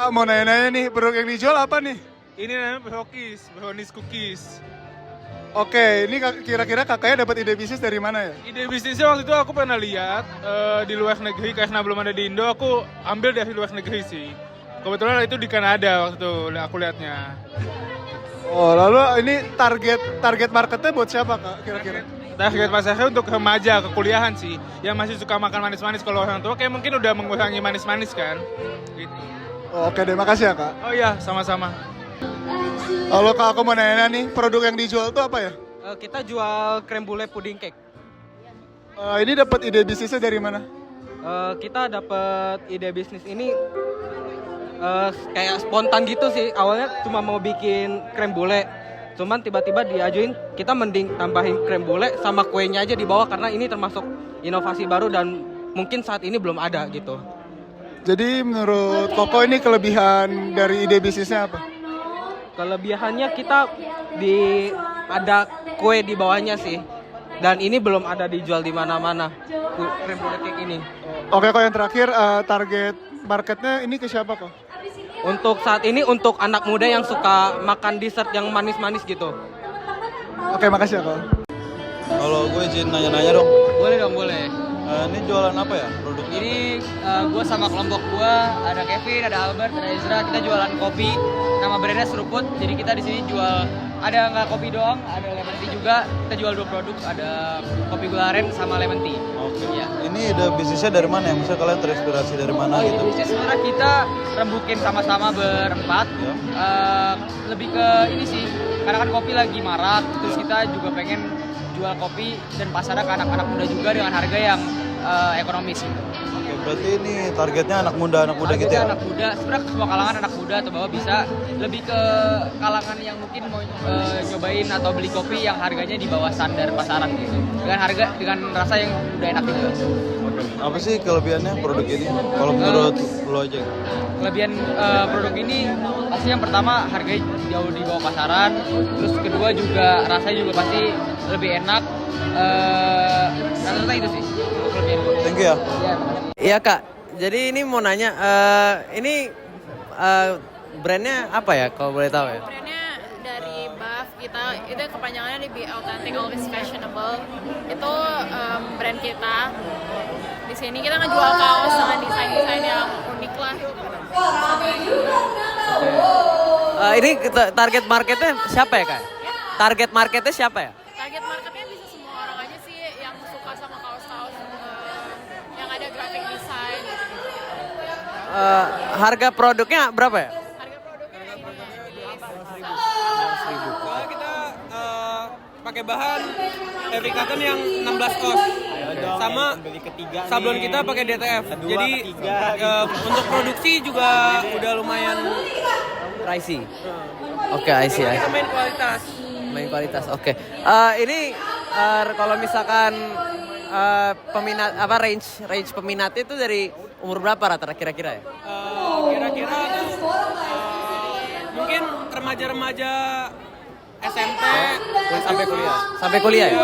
Kak, mau nanya-nanya nih, produk yang dijual apa nih? Ini namanya brownies cookies. Oke, ini kira-kira kakaknya dapat ide bisnis dari mana ya? Ide bisnisnya waktu itu aku pernah lihat di luar negeri karena belum ada di Indo, aku ambil dari luar negeri sih. Kebetulan itu di Kanada waktu itu aku lihatnya. Oh, lalu ini target marketnya buat siapa kak kira-kira? Target pasarnya untuk remaja kekuliahan sih, yang masih suka makan manis-manis. Kalau orang tua kayak mungkin udah mengurangi manis-manis kan. Gitu. Oh, oke deh, makasih ya kak. Oh iya, sama-sama. Halo kak, aku mau nanya nih, produk yang dijual tuh apa ya? Kita jual creme brulee pudding cake. Ini dapat ide bisnisnya dari mana? Kita dapat ide bisnis ini kayak spontan gitu sih. Awalnya cuma mau bikin creme brulee. Cuman tiba-tiba diajuin kita mending tambahin creme brulee sama kuenya aja di bawah karena ini termasuk inovasi baru dan mungkin saat ini belum ada gitu. Jadi menurut Koko ini kelebihan dari ide bisnisnya apa? Kelebihannya kita ada kue di bawahnya sih. Dan ini belum ada dijual di mana-mana. Creme brulee cake ini. Oke kok, yang terakhir target marketnya ini ke siapa kok? Untuk saat ini untuk anak muda yang suka makan dessert yang manis-manis gitu. Oke, makasih ya kok. Kalau gue izin nanya-nanya dong. Boleh dong, boleh. Ini jualan apa ya produknya? Ini gue sama kelompok gue, ada Kevin, ada Albert, ada Ezra. Kita jualan kopi. Nama brandnya Seruput. Jadi kita di sini jual ada nggak kopi doang, ada lemon tea juga. Kita jual 2 produk, ada kopi gula aren sama lemon tea. Oke. Ya. Ini ide bisnisnya dari mana ya? Misalnya kalian terinspirasi dari mana gitu? Bisnis sebenarnya kita rembukin sama-sama berempat. Ya. Lebih ke ini sih, karena kan kopi lagi marak. Terus kita juga pengen jual kopi dan pasarnya ke anak-anak muda juga dengan harga yang ekonomis gitu. Oke, berarti ini targetnya anak muda gitu ya? Anak muda, sebenarnya semua kalangan anak muda atau bawah bisa, lebih ke kalangan yang mungkin mau nyobain atau beli kopi yang harganya di bawah standar pasaran gitu. Dengan rasa yang udah enak juga. Apa sih kelebihannya produk ini? Kalau menurut lo aja. Kelebihan produk ini pasti yang pertama harganya jauh di bawah pasaran, terus kedua juga rasanya juga pasti lebih enak. Rata-rata itu sih kelebihan. Thank you ya. Iya kak, jadi ini mau nanya, ini brandnya apa ya kalau boleh tahu ya? Brandnya dari Buff, kita itu kepanjangannya di Be Authentic Always Fashionable. Itu brand kita. Di sini kita ngejual kaos dengan desain-desain yang unik lah. Ini target marketnya siapa ya kak? Target marketnya siapa ya? Target marketnya bisa semua orang aja sih yang suka sama kaos-kaos yang ada graphic design. Harga produknya berapa ya? Harga produknya ini Soalnya kita pakai bahan heavy cotton yang 16 kos. Sama sablon kita pakai DTF. Jadi untuk produksi juga udah lumayan Pricey. Oke, I see. kita main kualitas. Main kualitas. Oke. Ini kalau misalkan peminat range peminatnya itu dari umur berapa rata-rata kira-kira ya? Kira-kira tuh mungkin remaja-remaja SMP Sampai kuliah. Sampai kuliah ya?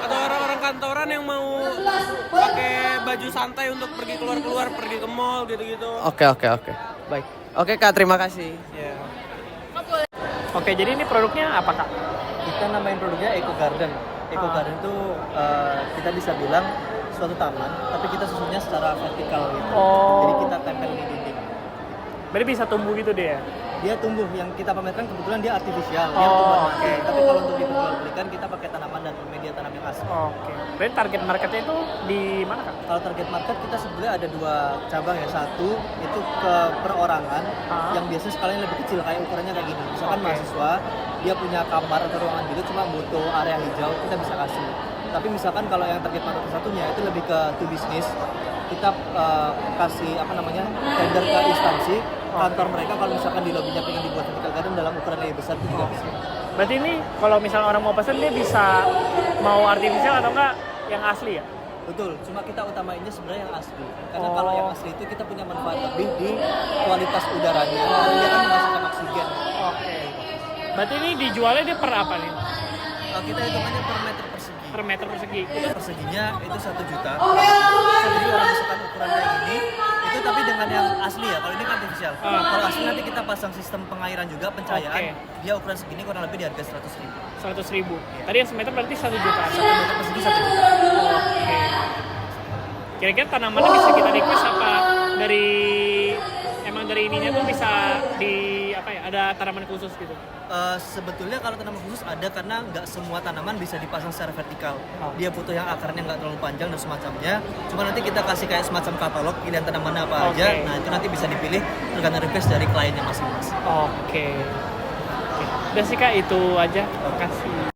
atau orang-orang kantoran yang mau pakai baju santai untuk pergi keluar-keluar, pergi ke mall gitu-gitu. Oke. Baik. Oke kak, terima kasih. Oke, jadi ini produknya apa kak? Kita namain produknya Eco Garden. Eco Garden itu kita bisa bilang suatu taman, tapi kita susunnya secara vertikal gitu. Oh. Jadi kita tempel di dinding. Berarti bisa tumbuh gitu deh ya? Dia tumbuh, yang kita pamerkan kebetulan dia artifisial, dia Oh, tumbuh oke. okay. Tapi kalau untuk diperjualbelikan kita pakai tanaman dan media tanam yang asli. Oke. Berarti target marketnya itu di mana kak? Kalau target market kita sebenarnya ada 2 cabang ya. Satu itu ke perorangan yang biasanya skala lebih kecil, kayak ukurannya kayak gini. Misalkan mahasiswa dia punya kamar atau ruangan gitu cuma butuh area hijau, kita bisa kasih. Tapi misalkan kalau yang target market satunya itu lebih ke to business, kita kasih tender ke instansi kantor mereka kalau misalkan di lobbynya pengen dibuat vertical garden dalam ukuran lebih besar itu juga bisa. Berarti ini kalau misalnya orang mau pesen dia bisa mau artifisial atau enggak yang asli ya? Betul, cuma kita utamainnya sebenarnya yang asli. Karena kalau yang asli itu kita punya manfaat lebih di kualitas udaranya, karena dia kan menghasilkan oksigen. Oke. Berarti ini dijualnya dia per apa nih? Kita hitungannya per meter persegi. Per meter persegi. Perseginya itu 1 juta. Jadi orang misalkan ukuran kayak gini, itu itu tapi dengan yang asli ya. Kalau ini kan artificial. Kalau asli nanti kita pasang sistem pengairan juga, pencahayaan. Oke. Dia ukuran segini kurang lebih di harga 100.000. 100.000. Tadi yang semeter berarti 1 juta. 1 meter persegi 1 juta. Oke. Kira-kira tanamannya bisa kita request apa dari emang dari ininya tuh bisa di apa ya? Ada tanaman khusus gitu. Sebetulnya kalau tanaman khusus ada karena nggak semua tanaman bisa dipasang secara vertikal. Dia butuh yang akarnya nggak terlalu panjang dan semacamnya. Cuma nanti kita kasih kayak semacam katalog pilihan tanamannya apa aja. Oke. Nah itu nanti bisa dipilih tergantung request dari kliennya masing-masing. Oke. Udah sih Kak, itu aja. Terima kasih.